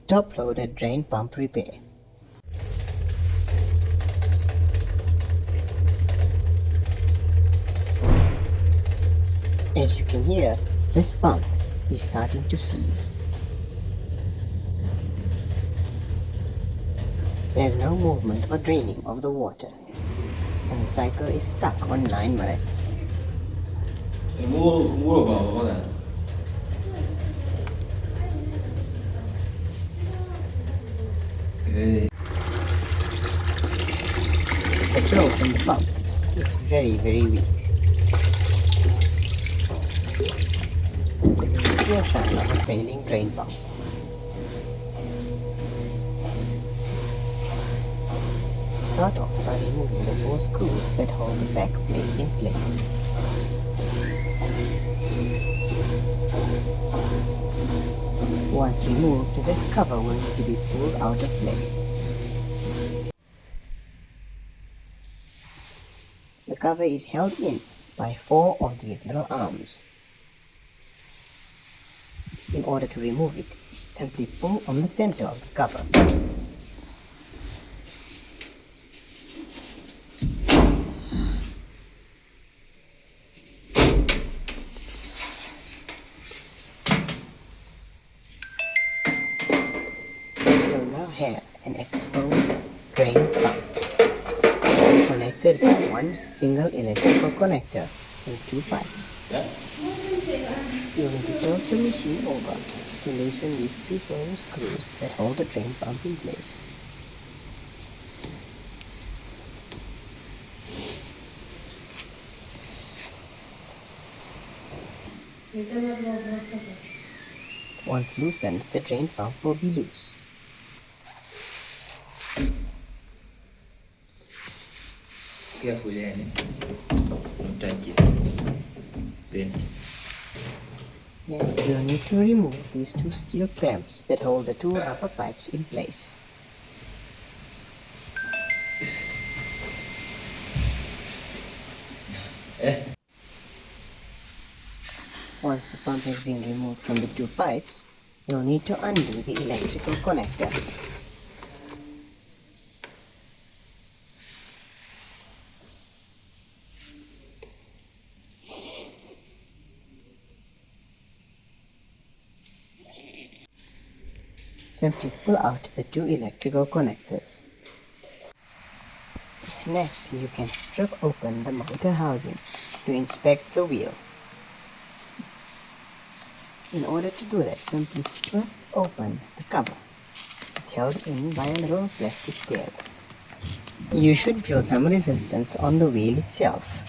Top-loaded drain pump repair. As you can hear, this pump is starting to seize. There is no movement or draining of the water, and the cycle is stuck on 9 minutes. The flow from the pump is very weak. This is a clear sign of a failing drain pump. Start off by removing the 4 screws that hold the back plate in place. Once removed, this cover will need to be pulled out of place. The cover is held in by 4 of these little arms. In order to remove it, simply pull on the center of the cover. You will now have an exposed drain pump connected by one single electrical connector and 2 pipes. You need to tilt your machine over to loosen these 2 silver screws that hold the drain pump in place. Once loosened, the drain pump will be loose. Careful, Annie. Don't touch it. Bend. Next, we'll need to remove these 2 steel clamps that hold the 2 rubber pipes in place. Once the pump has been removed from the 2 pipes, you'll need to undo the electrical connector. Simply pull out the 2 electrical connectors. Next, you can strip open the motor housing to inspect the wheel. In order to do that, simply twist open the cover. It's held in by a little plastic tab. You should feel some resistance on the wheel itself.